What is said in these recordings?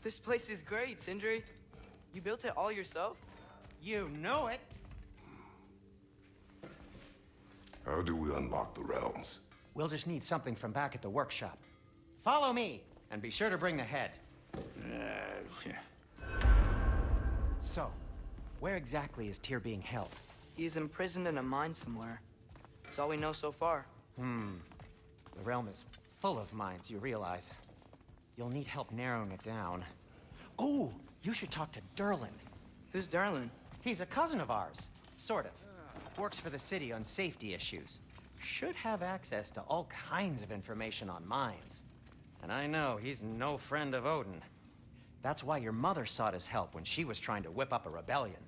This place is great, Sindri. You built it all yourself? You know it. How do we unlock the realms? We'll just need something from back at the workshop. Follow me, and be sure to bring the head. So, where exactly is Tyr being held? He is imprisoned in a mine somewhere. That's all we know so far. The realm is full of mines, you realize. You'll need help narrowing it down. Oh, you should talk to Durlin. Who's Darlin? He's a cousin of ours, sort of. Works for the city on safety issues. Should have access to all kinds of information on mines. And I know he's no friend of Odin. That's why your mother sought his help when she was trying to whip up a rebellion.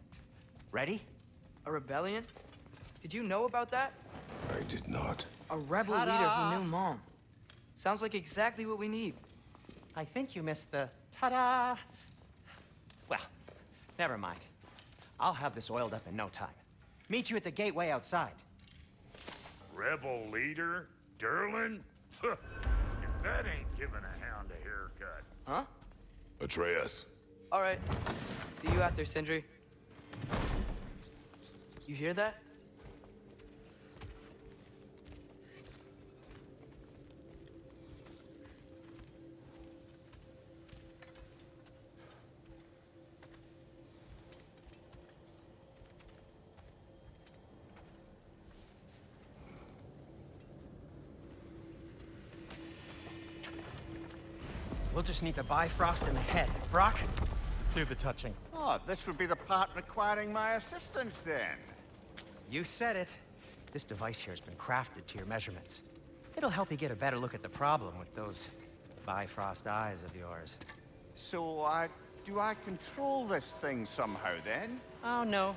Ready? A rebellion? Did you know about that? I did not. A rebel leader who knew Mom. Sounds like exactly what we need. I think you missed the ta-da. Well, never mind. I'll have this oiled up in no time. Meet you at the gateway outside. Rebel leader? Durlin? If that ain't giving a hound a haircut. Huh? Atreus. All right. See you out there, Sindri. You hear that? We'll just need the Bifrost in the head. Brock, do the touching. Oh, this would be the part requiring my assistance then. You said it. This device here has been crafted to your measurements. It'll help you get a better look at the problem with those Bifrost eyes of yours. So, do I control this thing somehow then? Oh, no.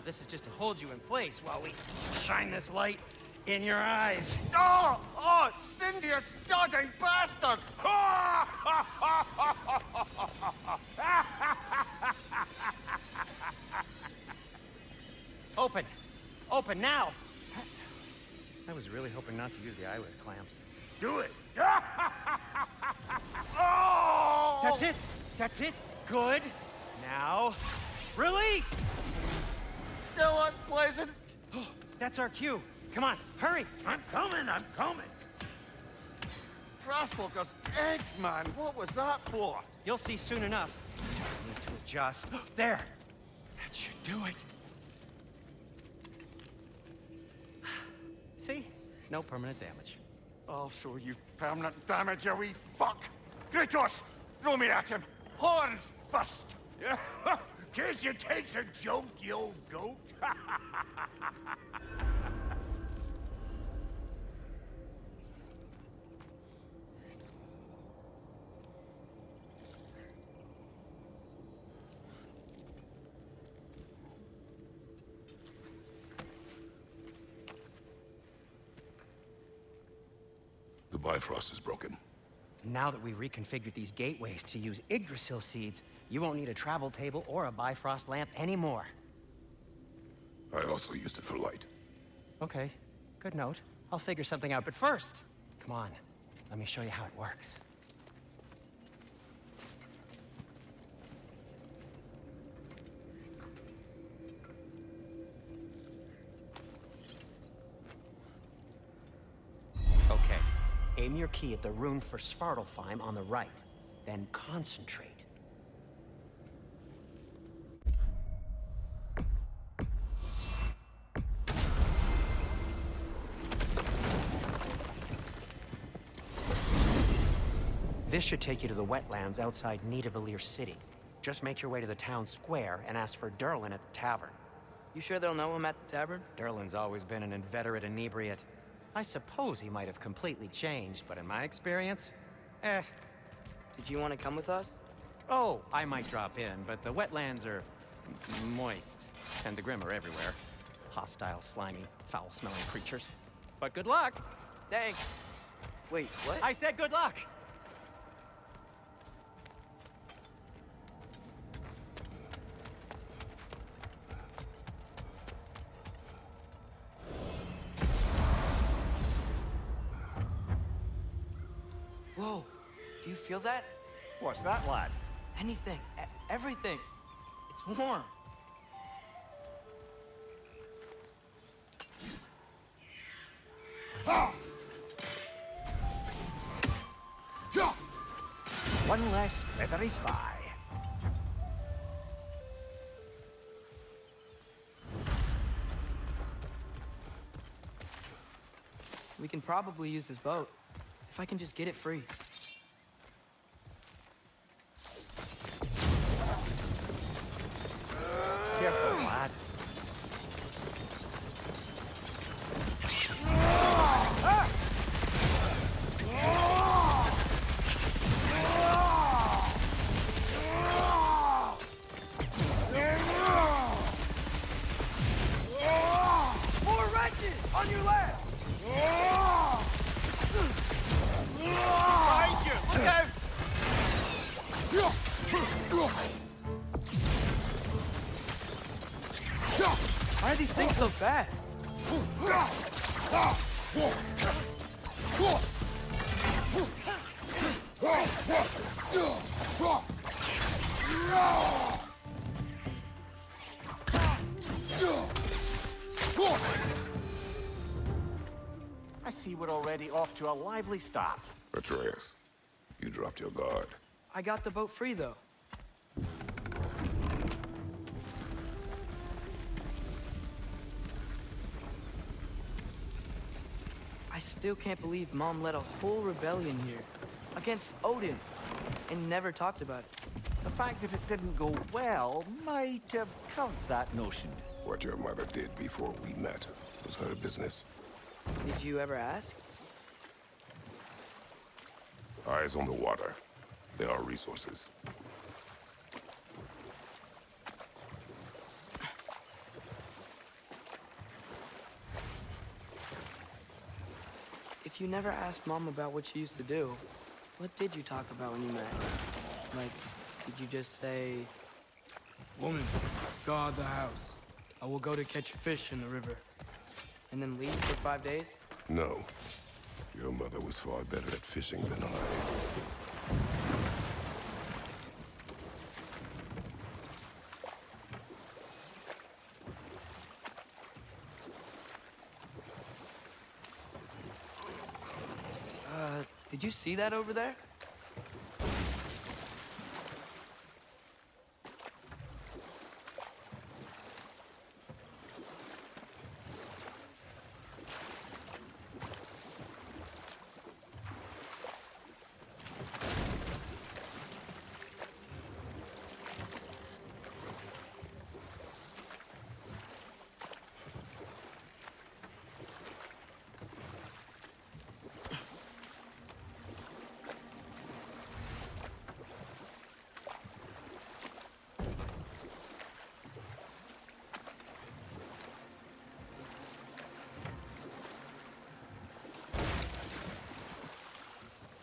This is just to hold you in place while we shine this light in your eyes. Oh! Oh, Cindy, you starting bastard! Open! Open now! I was really hoping not to use the eyelid clamps. Do it! Oh! That's it! That's it! Good! Now, release! Still unpleasant. That's our cue. Come on, hurry! I'm coming! Grassfuckers, eggs, man. What was that for? You'll see soon enough. Just need to adjust. There! That should do it. See? No permanent damage. I'll show you permanent damage, you wee fuck. Kratos, throw me at him. Horns first. Guess you takes a joke, you old goat. The Bifrost is broken. Now that we reconfigured these gateways to use Yggdrasil seeds, you won't need a travel table or a Bifrost lamp anymore. I also used it for light. Okay, good note. I'll figure something out, but first, come on, let me show you how it works. Okay, aim your key at the rune for SVÅRTÅLFHÖIM on the right, then concentrate. This should take you to the wetlands outside NÍDÅVÄLLÍR city. Just make your way to the town square and ask for Durlin at the tavern. You sure they'll know him at the tavern? Durlin's always been an inveterate inebriate. I suppose he might have completely changed, but in my experience, Did you want to come with us? Oh, I might drop in, but the wetlands are moist, and the Grim are everywhere. Hostile, slimy, foul-smelling creatures. But good luck! Thanks. Wait, what? I said good luck! Whoa, do you feel that? What's that, lad? Anything. Everything. It's warm. One less feathery spy. We can probably use this boat. If I can just get it free. Careful, lad. More wrenches! On your left! Behind you! Look out! Why are these things so fast? I see we're already off to a lively start. Atreus, you dropped your guard. I got the boat free, though. I still can't believe Mom led a whole rebellion here. Against Odin. And never talked about it. The fact that it didn't go well might have covered that notion. What your mother did before we met was her business. Did you ever ask? Eyes on the water. There are resources. If you never asked Mom about what she used to do, what did you talk about when you met? Like, did you just say... Woman, guard the house. I will go to catch fish in the river. And then leave for 5 days? No. Your mother was far better at fishing than I. Did you see that over there?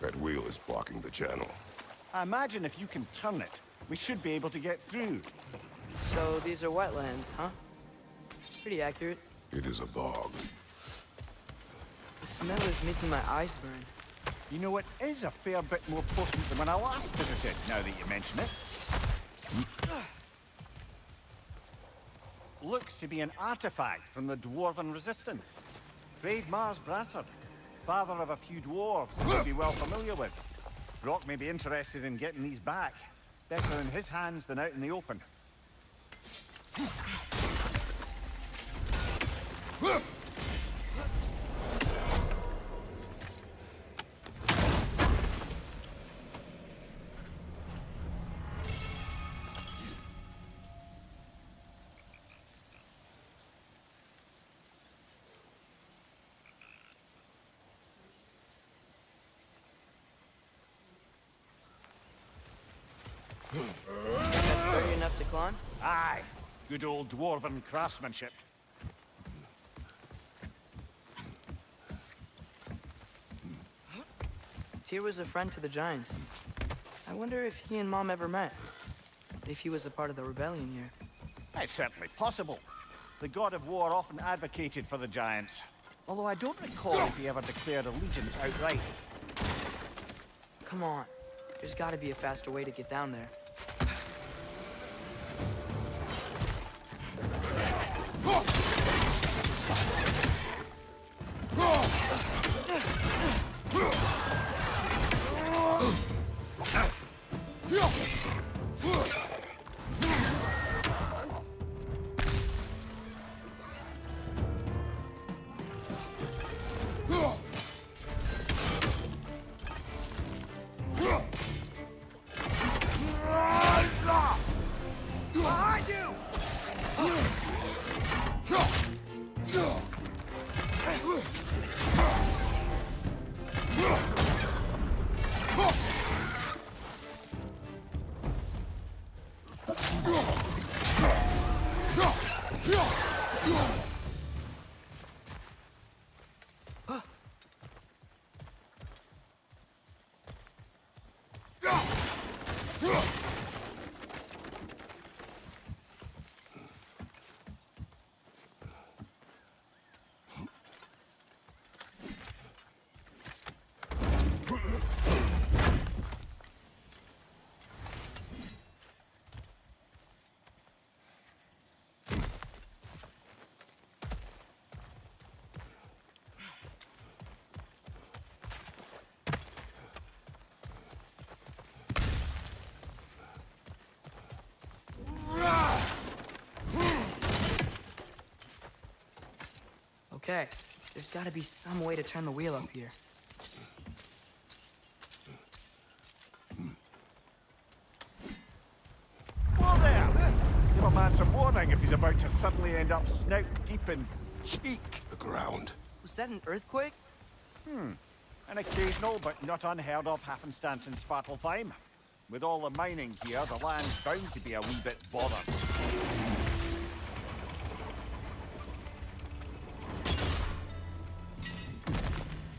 That wheel is blocking the channel. I imagine if you can turn it, we should be able to get through. So these are wetlands, huh? Pretty accurate. It is a bog. The smell is making my eyes burn. You know, it is a fair bit more potent than when I last visited, now that you mention it. Looks to be an artifact from the Dwarven Resistance. Brave Mars Brassard, father of a few dwarves that you'd be well familiar with. Brock may be interested in getting these back. Better in his hands than out in the open. That's sturdy enough to climb? Aye, good old Dwarven craftsmanship. Tyr was a friend to the Giants. I wonder if he and Mom ever met. If he was a part of the rebellion here. It's certainly possible. The god of war often advocated for the Giants. Although I don't recall if he ever declared allegiance outright. Come on. There's gotta be a faster way to get down there. Okay, there's gotta be some way to turn the wheel up here. Whoa there! Give a man some warning if he's about to suddenly end up snout deep in cheek. The ground. Was that an earthquake? An occasional but not unheard of happenstance in SVÅRTÅLFHÖIM. With all the mining here, the land's bound to be a wee bit bothered.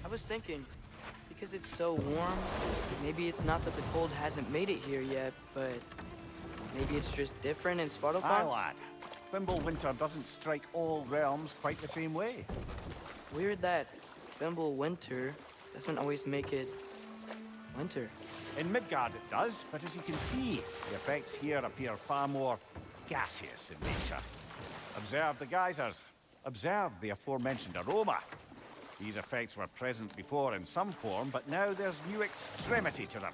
I was thinking, because it's so warm, maybe it's not that the cold hasn't made it here yet, but maybe it's just different in Aye, SVÅRTÅLFHÖIM? lad. Fimble winter doesn't strike all realms quite the same way. Weird that Fimble winter doesn't always make it winter. In Midgard it does, but as you can see, the effects here appear far more gaseous in nature. Observe the geysers. Observe the aforementioned aroma. These effects were present before in some form, but now there's new extremity to them.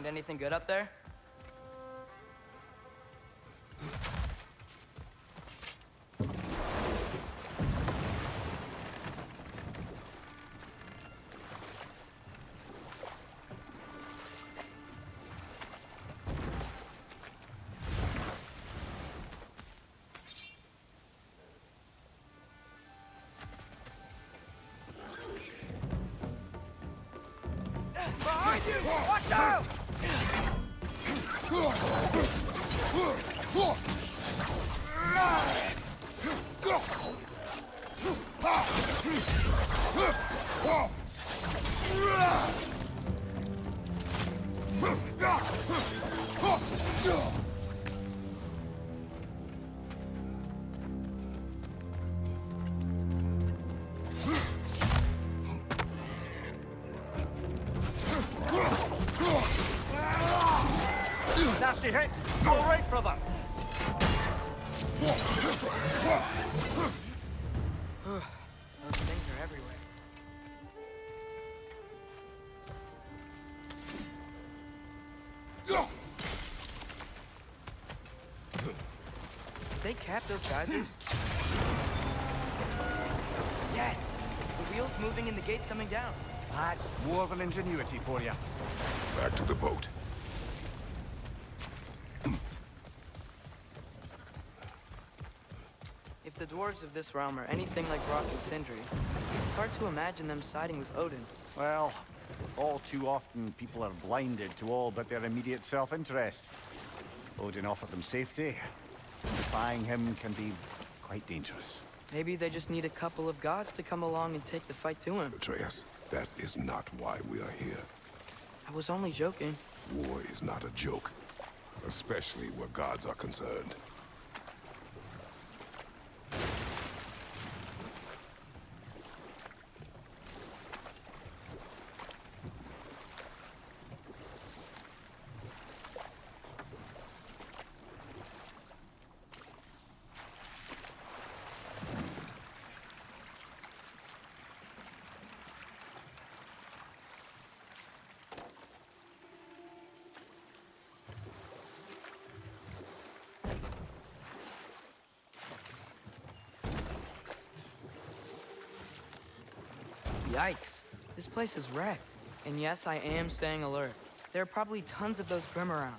anything good up there? Behind you! Watch out! Nasty hit! All right, brother! Those things are everywhere. Did they cap those geysers? Yes! The wheels moving and the gates coming down. That's dwarven ingenuity for you. Back to the boat. If the dwarves of this realm are anything like Rock and Sindri, it's hard to imagine them siding with Odin. Well, all too often people are blinded to all but their immediate self-interest. Odin offered them safety. Defying him can be quite dangerous. Maybe they just need a couple of gods to come along and take the fight to him. Atreus, that is not why we are here. I was only joking. War is not a joke, especially where gods are concerned. Yikes. This place is wrecked. And yes, I am staying alert. There are probably tons of those Grim around.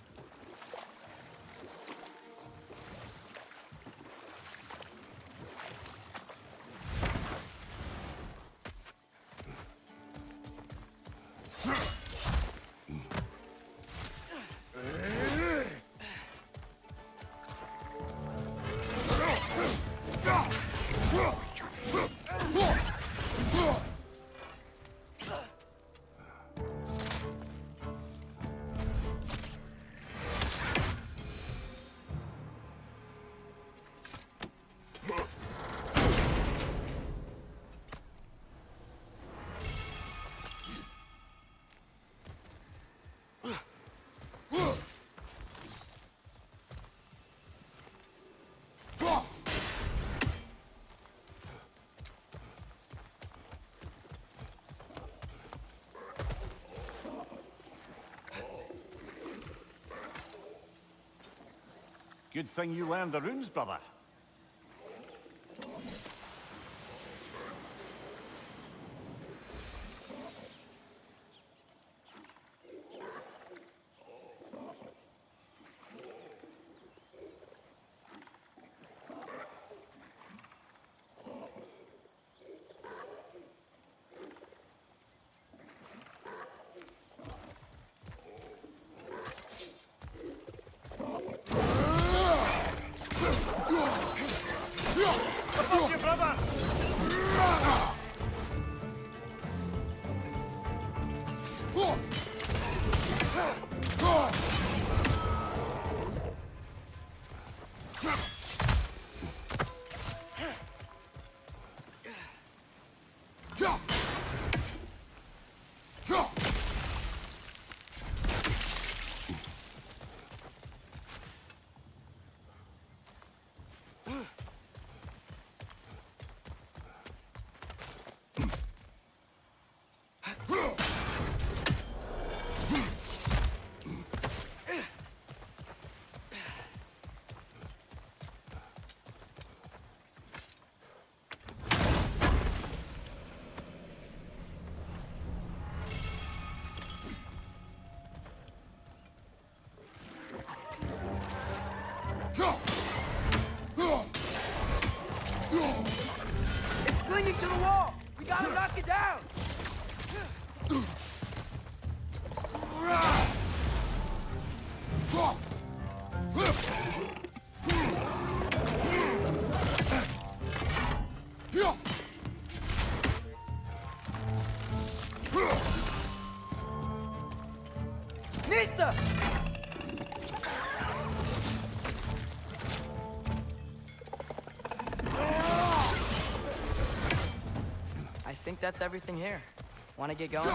Good thing you learned the runes, brother. It's clinging to the wall! We gotta knock it down! Mister! I think that's everything here. Want to get going?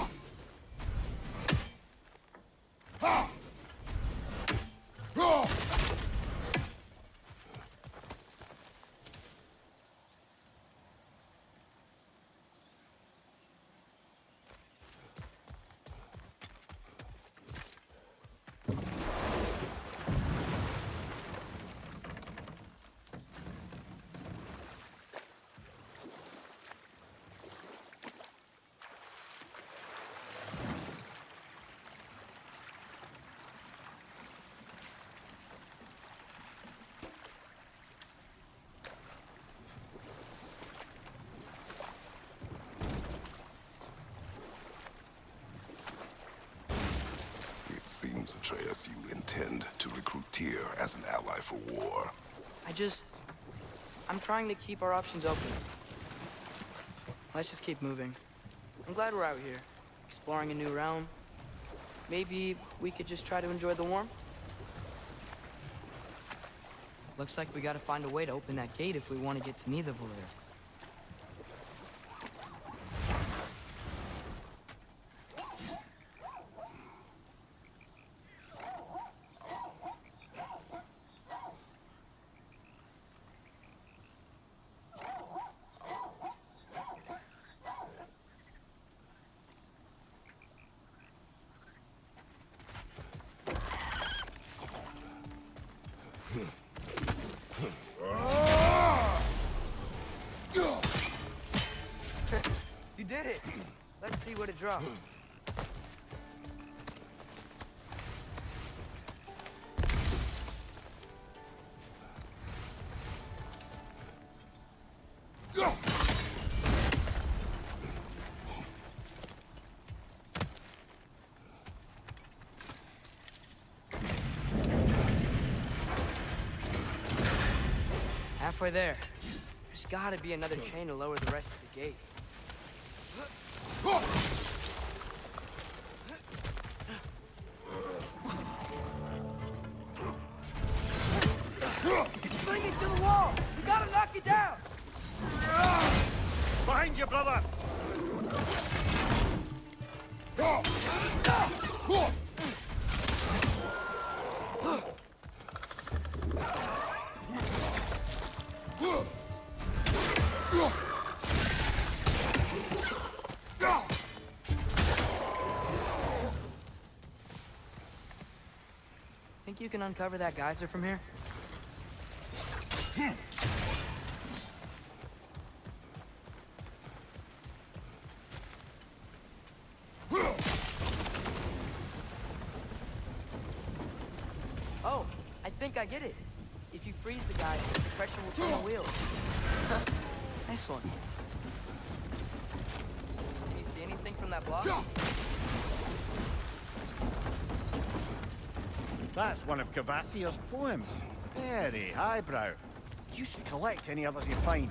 It seems, Atreus, you intend to recruit Tyr as an ally for war. I'm trying to keep our options open. Let's just keep moving. I'm glad we're out here, exploring a new realm. Maybe we could just try to enjoy the warmth? Looks like we gotta find a way to open that gate if we want to get to NÍDÅVÉLLÍR. You did it! Let's see what it drops. Halfway there. There's gotta be another chain to lower the rest of the gate. It's clinging to the wall! We gotta knock it down! Behind you, brother! Think you can uncover that geyser from here? Oh, I think I get it. If you freeze the geyser, the pressure will turn the wheels. Nice one. Can you see anything from that block? That's one of Cavassier's poems. Very highbrow. You should collect any others you find.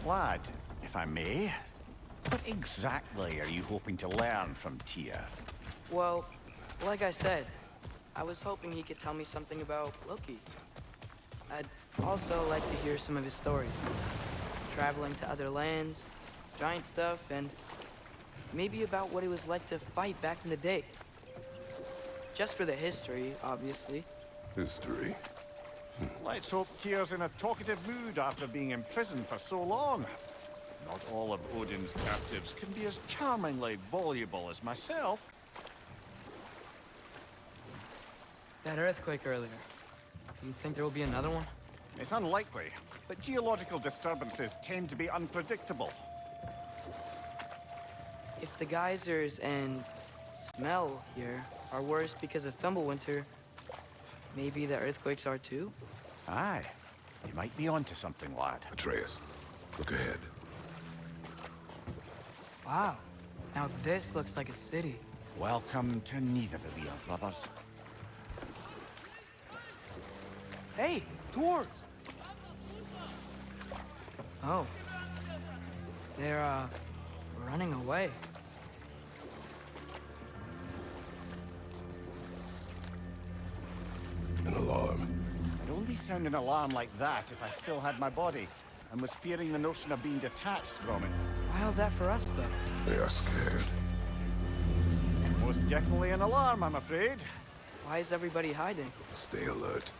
Lad, if I may, what exactly are you hoping to learn from Tyr? Well, like I said, I was hoping he could tell me something about Loki. I'd also like to hear some of his stories. Traveling to other lands, giant stuff, and maybe about what it was like to fight back in the day. Just for the history, obviously. History? Let's hope Tyr's in a talkative mood after being imprisoned for so long. Not all of Odin's captives can be as charmingly voluble as myself. That earthquake earlier. Do you think there will be another one? It's unlikely. but geological disturbances tend to be unpredictable. If the geysers and smell here are worse because of Fimbulwinter, maybe the earthquakes are too? Aye. You might be onto something, lad. Atreus, look ahead. Wow. Now this looks like a city. Welcome to NÍDÅVÄLLÍR, brothers. Hey, dwarves! Oh. They're, running away. An alarm. I'd only sound an alarm like that if I still had my body, and was fearing the notion of being detached from it. Wild that for us, though. They are scared. Most definitely an alarm, I'm afraid. Why is everybody hiding? Stay alert.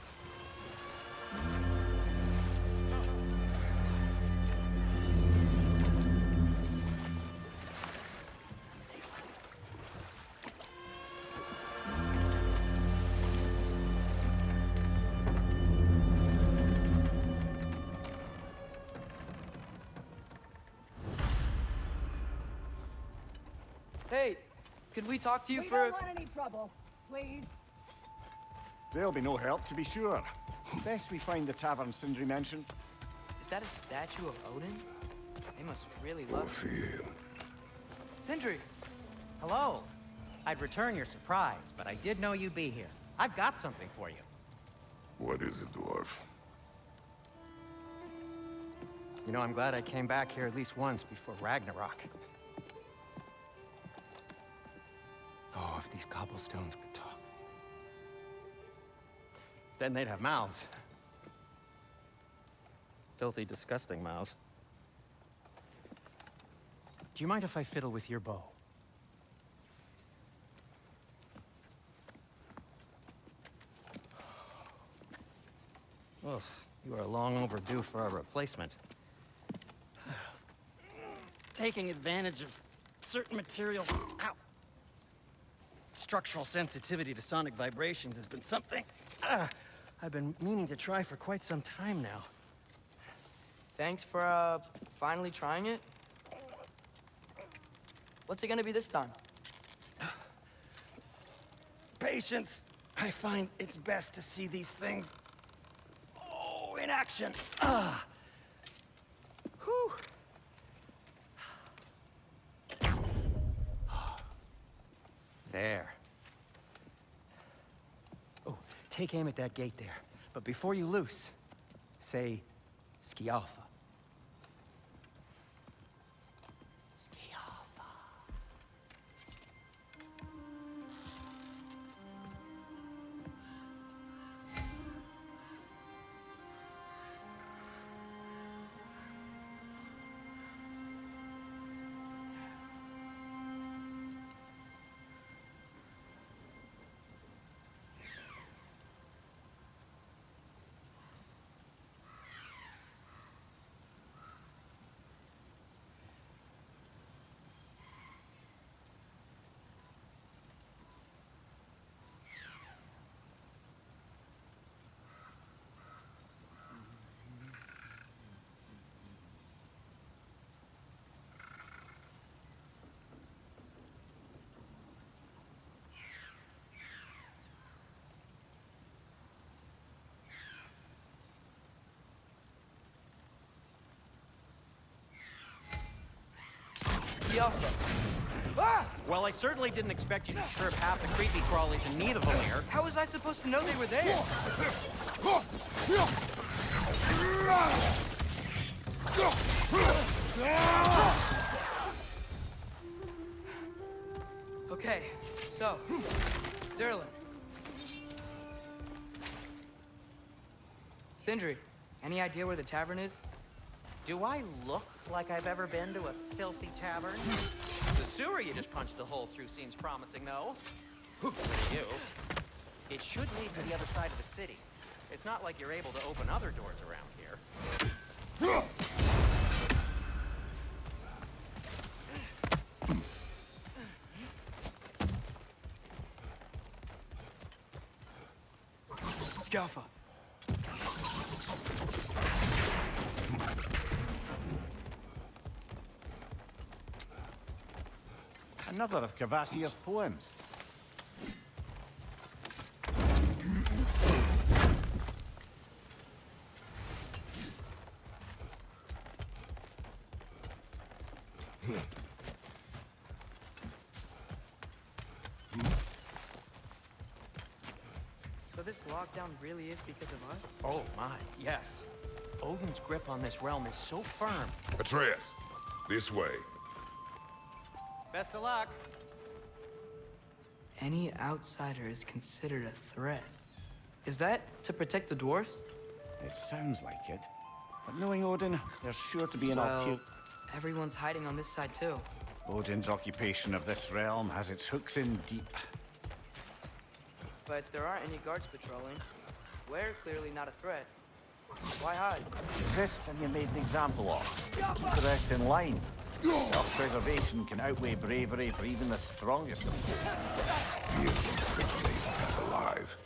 Hey, could we talk to you We for... don't want any trouble, please. There'll be no help, to be sure. Best we find the tavern Sindri mentioned. Is that a statue of Odin? They must really love Fear. Sindri! Hello. I'd return your surprise, but I did know you'd be here. I've got something for you. What is it, dwarf? You know, I'm glad I came back here at least once before Ragnarok. Oh, if these cobblestones could talk. Then they'd have mouths. Filthy, disgusting mouths. Do you mind if I fiddle with your bow? Oh, you are long overdue for a replacement. Taking advantage of certain materials. Ow! Structural sensitivity to sonic vibrations has been something I've been meaning to try for quite some time now. Thanks for, finally trying it. What's it gonna be this time? Patience. I find it's best to see these things, in action. Whew. There. Oh, take aim at that gate there. But before you loose, say, Skialfa. Skialfa. Ah! Well, I certainly didn't expect you to disturb half the creepy crawlies in NÍDÅVÄLLÍR. How was I supposed to know they were there? Okay, so, Durlin. Sindri, any idea where the tavern is? Do I look like I've ever been to a filthy tavern? The sewer you just punched a hole through seems promising, though. To you. It should lead to the other side of the city. It's not like you're able to open other doors around here. Skaffa. Another of Cavassier's poems. So this lockdown really is because of us? Oh my, yes. Odin's grip on this realm is so firm. Atreus, this way. Best of luck. Any outsider is considered a threat. Is that to protect the dwarfs? It sounds like it. But knowing Odin, there's sure to be an ulterior... Well, everyone's hiding on this side too. Odin's occupation of this realm has its hooks in deep. But there aren't any guards patrolling. We're clearly not a threat. Why hide? Resist and you're made an example of. Keep the rest in line. Self-preservation can outweigh bravery for even the strongest of them. Fear keeps them safe and alive.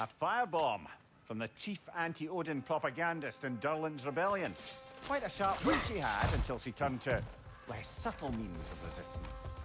A firebomb from the chief anti-Odin propagandist in Durlin's rebellion. Quite a sharp wit she had until she turned to less subtle means of resistance.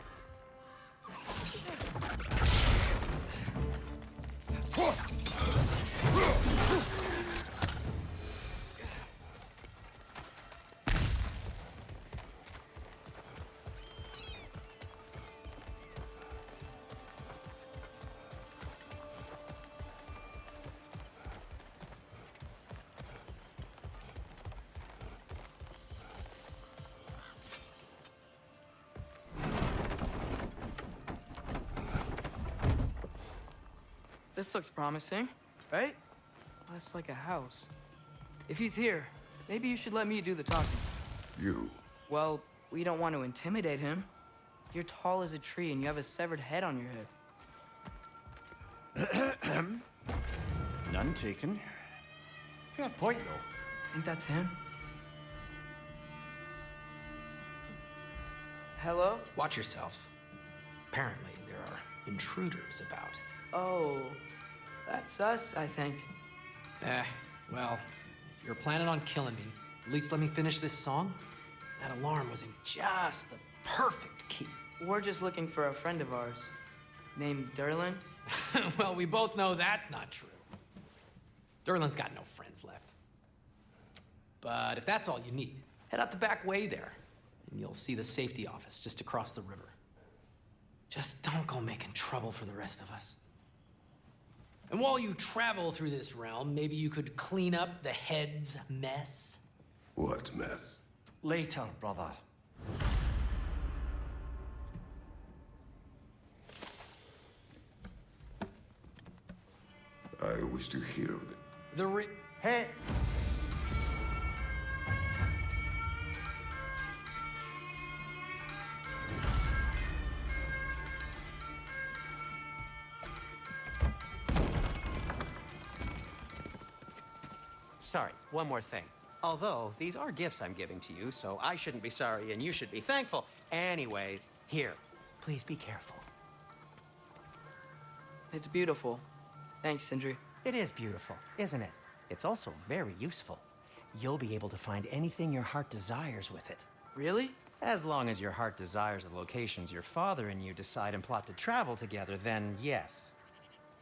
This looks promising, right? That's like a house. If he's here, maybe you should let me do the talking. You. Well, we don't want to intimidate him. You're tall as a tree and you have a severed head on your head. None taken. Fair point, though. Think that's him? Hello? Watch yourselves. Apparently, there are intruders about. Oh, that's us, I think. Well, if you're planning on killing me, at least let me finish this song. That alarm was in just the perfect key. We're just looking for a friend of ours, named Durlin. Well, we both know that's not true. Durlin's got no friends left. But if that's all you need, head out the back way there, and you'll see the safety office just across the river. Just don't go making trouble for the rest of us. And while you travel through this realm, maybe you could clean up the head's mess? What mess? Later, brother. I wish to hear the... Hey! Sorry, one more thing. Although, these are gifts I'm giving to you, so I shouldn't be sorry and you should be thankful. Anyways, here, please be careful. It's beautiful. Thanks, Sindri. It is beautiful, isn't it? It's also very useful. You'll be able to find anything your heart desires with it. Really? As long as your heart desires the locations your father and you decide and plot to travel together, then yes.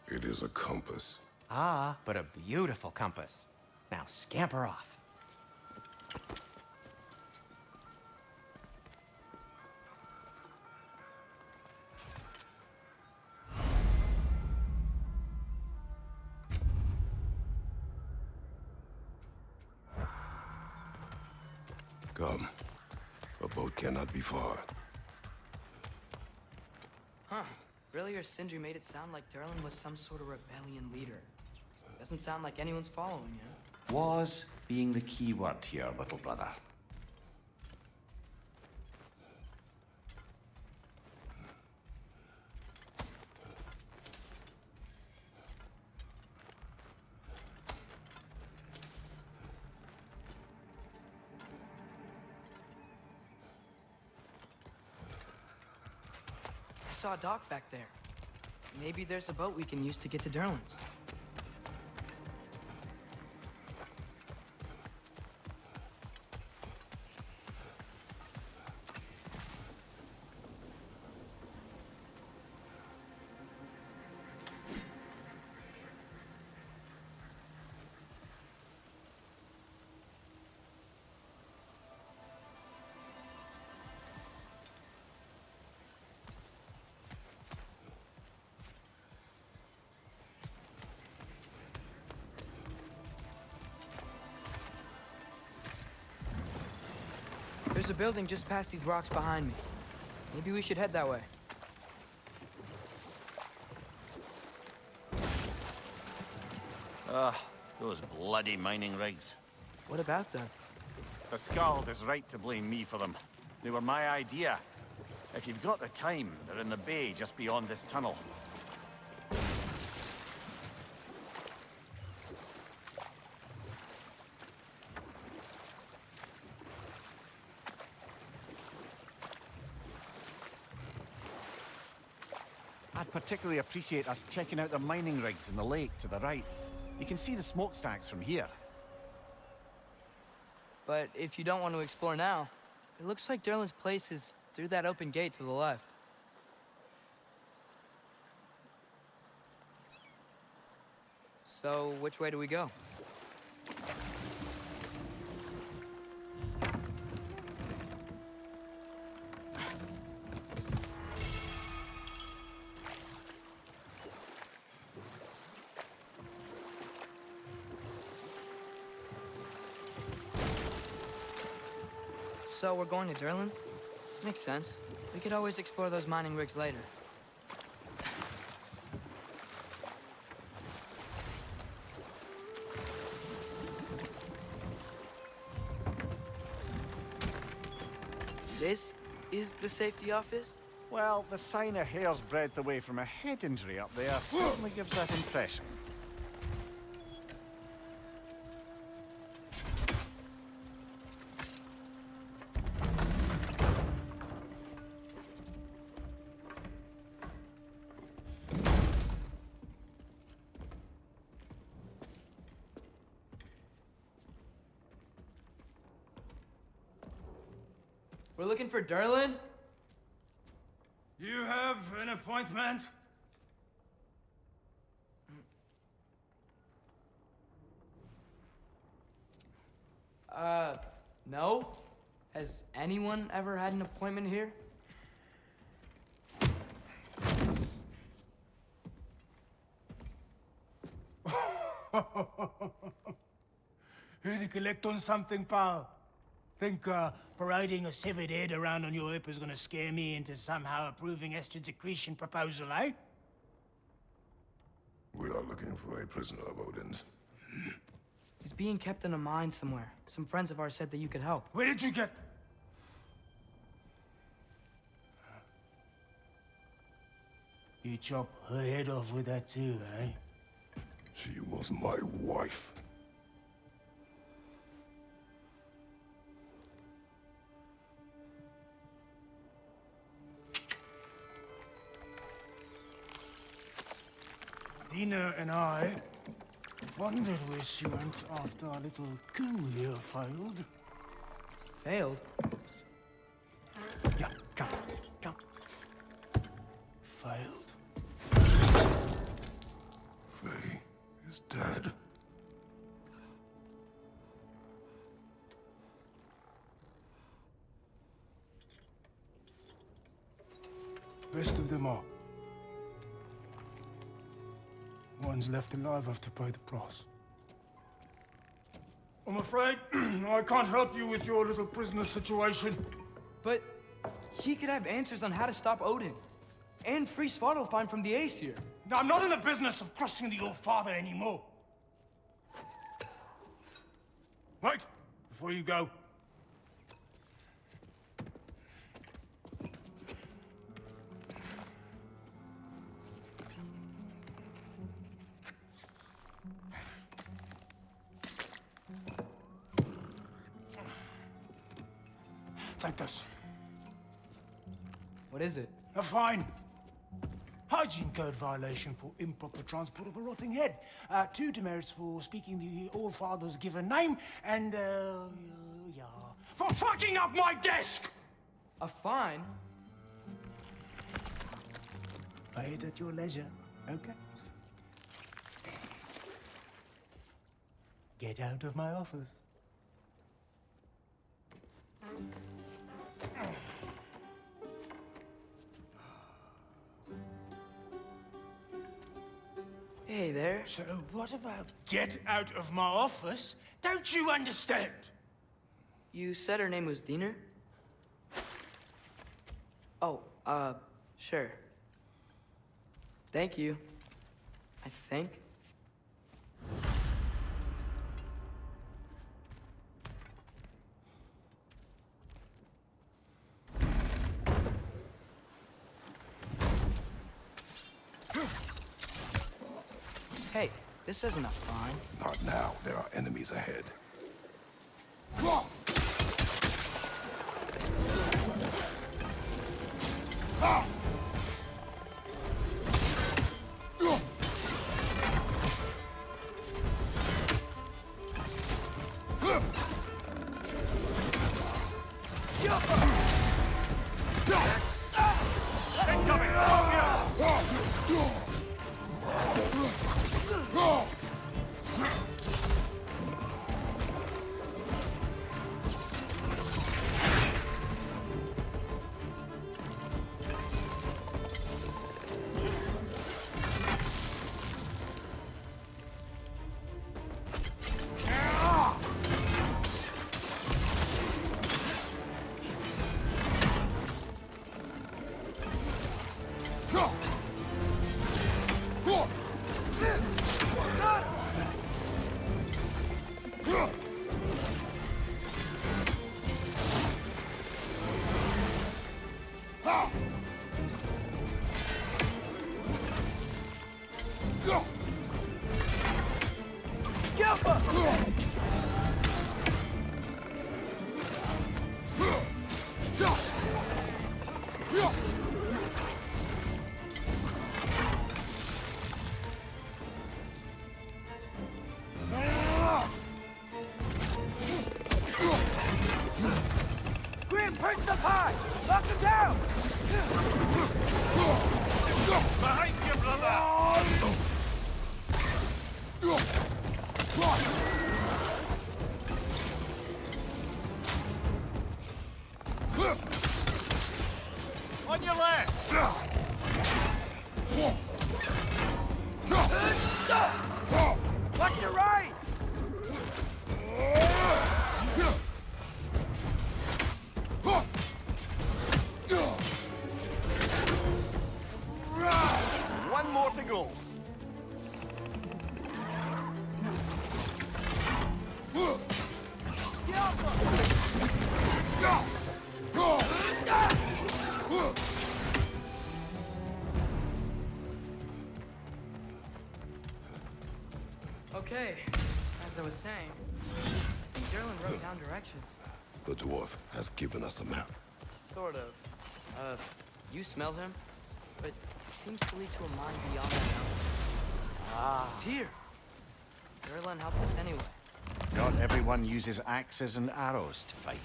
It is a compass. Ah, but a beautiful compass. Now scamper off. Come. A boat cannot be far. Huh. Earlier, Sindri made it sound like Durlin was some sort of rebellion leader. Doesn't sound like anyone's following him. Was being the key word here, little brother. I saw a dock back there. Maybe there's a boat we can use to get to Durlin's. There's a building just past these rocks behind me. Maybe we should head that way. Those bloody mining rigs. What about them? The Skald is right to blame me for them. They were my idea. If you've got the time, they're in the bay just beyond this tunnel. I'd particularly appreciate us checking out the mining rigs in the lake to the right. You can see the smokestacks from here. But if you don't want to explore now, it looks like Durlin's place is through that open gate to the left. So, which way do we go? So we're going to Durlin's? Makes sense. We could always explore those mining rigs later. This is the safety office? Well, the sign a hair's breadth away from a head injury up there certainly gives that impression. We're looking for Durlin? You have an appointment? No. Has anyone ever had an appointment here? Here to collect on something, pal? Think parading a severed head around on your hip is gonna scare me into somehow approving Esther's accretion proposal, eh? We are looking for a prisoner of Odin's. He's being kept in a mine somewhere. Some friends of ours said that you could help. Where did you get... You chop her head off with that too, eh? She was my wife. Dina and I wondered where she went after our little coup here failed. Failed? Yeah, jump, jump. Failed. Faye is dead. Rest of them are. One's left alive have to pay the price. I'm afraid I can't help you with your little prisoner situation. But he could have answers on how to stop Odin. And free SVÅRTÅLFHÖIM from the Aesir. Now, I'm not in the business of crossing the old father anymore. Wait, before you go. Take this. What is it? A fine. Hygiene code violation for improper transport of a rotting head. 2 demerits for speaking the All-Father's given name, and, yeah, for fucking up my desk! A fine? Pay it at your leisure, okay? Get out of my office. Hey there. So what about get out of my office? Don't you understand? You said her name was Diener? Oh, sure. Thank you. I think. Hey, this isn't a fine. Not now. There are enemies ahead. Grim, push the pie! Knock him down! Behind you, brother! On your left! Watch your right! One more to go. Okay, as I was saying, I think Derlin wrote down directions. The dwarf has given us a map. Sort of. You smell him? But it seems to lead to a mine beyond that mountain. It's here. Derlin helped us anyway. Not everyone uses axes and arrows to fight.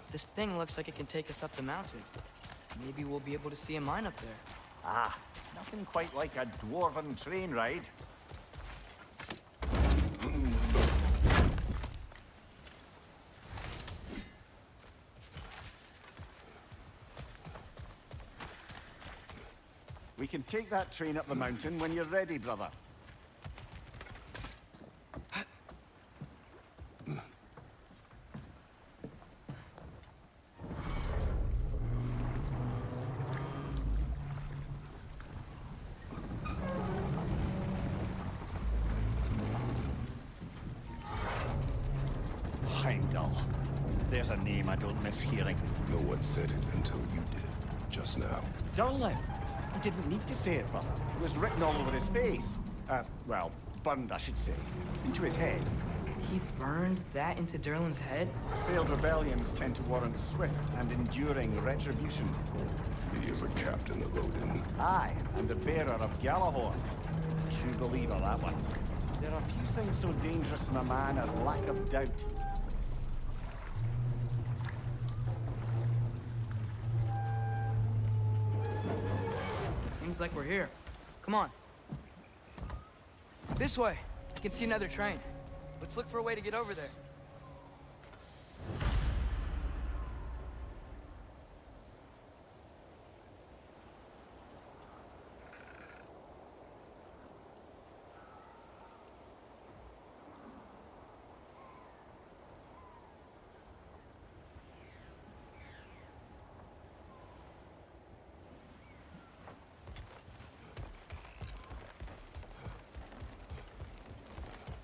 This thing looks like it can take us up the mountain. Maybe we'll be able to see a mine up there. Ah, nothing quite like a dwarven train ride. We can take that train up the mountain when you're ready, brother. Heimdall. There's a name I don't miss hearing. No one said it until you did, just now. Durlin! He didn't need to say it, brother. It was written all over his face. Well, burned, I should say. Into his head. He burned that into Durlin's head? Failed rebellions tend to warrant swift and enduring retribution. He is a captain of Odin. Aye, and the bearer of Galahorn. True believer, that one. There are few things so dangerous in a man as lack of doubt. Seems like we're here. Come on. This way. I can see another train. Let's look for a way to get over there.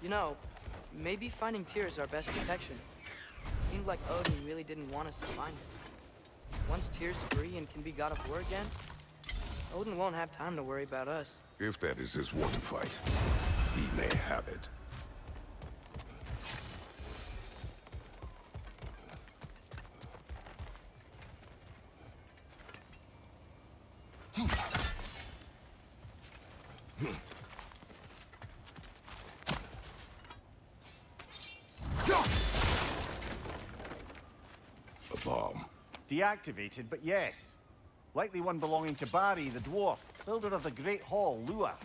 You know, maybe finding Tyr is our best protection. Seemed like Odin really didn't want us to find it. Once Tyr's free and can be god of war again, Odin won't have time to worry about us. If that is his war to fight, he may have it. A bomb. Deactivated, but yes. Likely one belonging to Barry, the dwarf, builder of the Great Hall, Lua.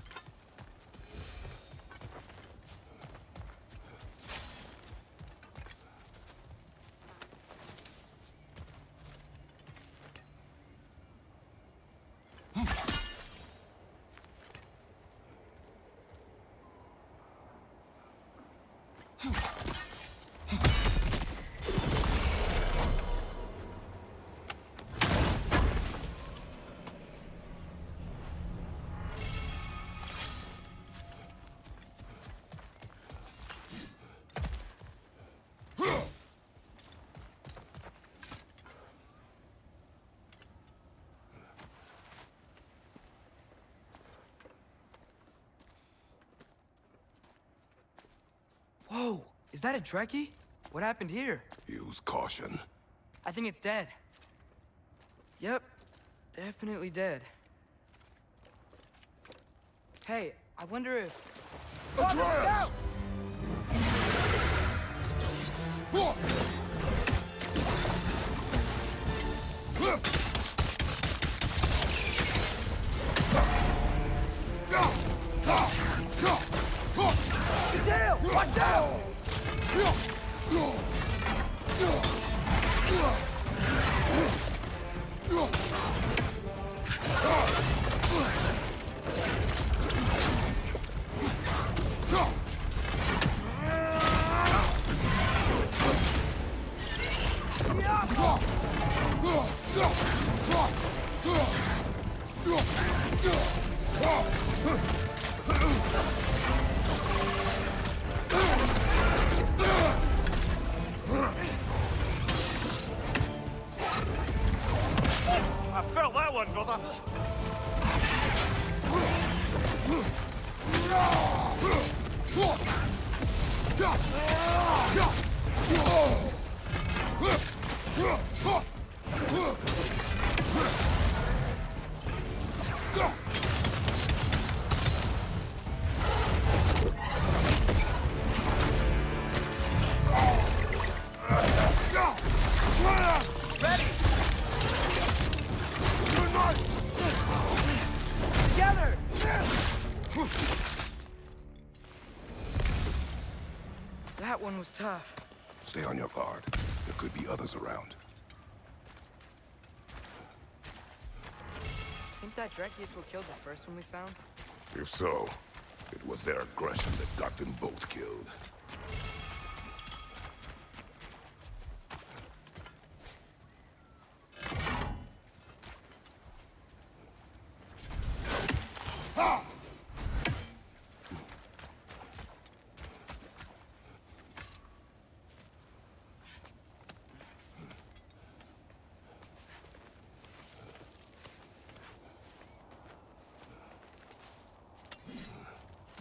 Whoa! Is that a Trekkie? What happened here? Use caution. I think it's dead. Yep. Definitely dead. Hey, I wonder if... Atreus! Tail! Watch out! I felt that one, brother. That one was tough. Stay on your guard. There could be others around. Think that DRÅKÜ is what killed the first one we found? If so, it was their aggression that got them both killed.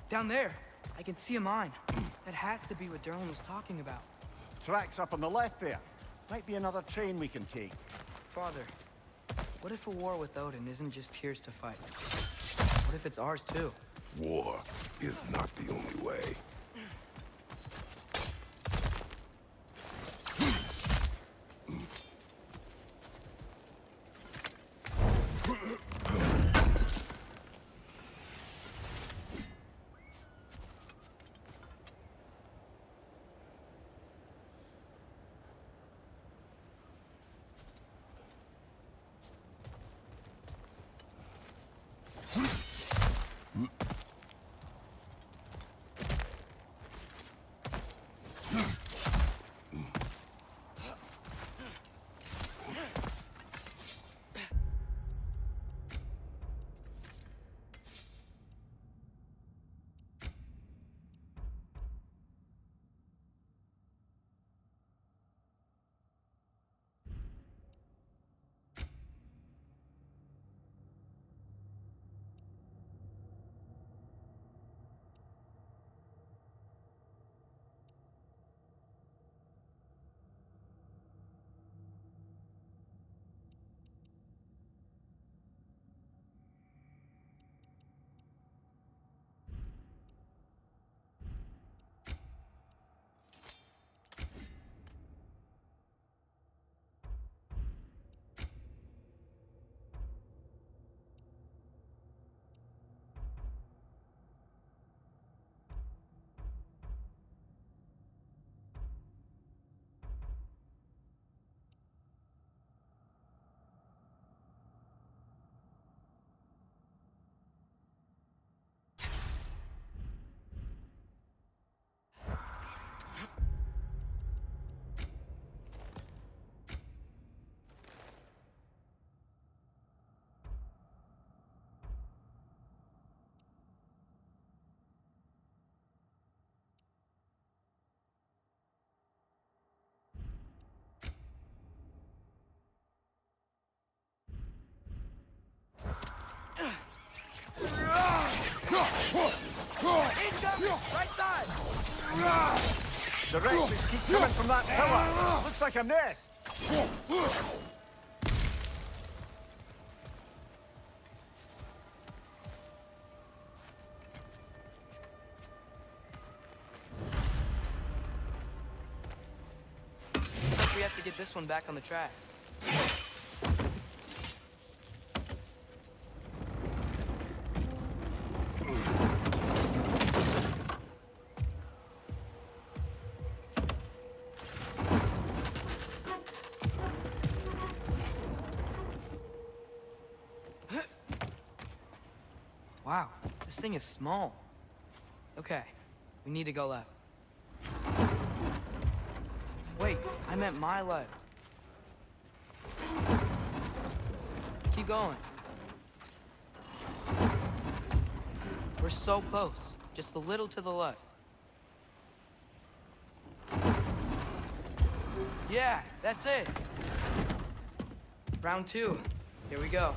Down there, I can see a mine. That has to be what Derlin was talking about. Tracks up on the left there. Might be another train we can take. Father, what if a war with Odin isn't just Tyr's to fight? What if it's ours too? War is not the only way. Right side! The wrecks keep coming from that pillar. Looks like a nest. Looks like we have to get this one back on the tracks. Wow, this thing is small. Okay, we need to go left. Wait, I meant my left. Keep going. We're so close, just a little to the left. Yeah, that's it. Round 2, here we go.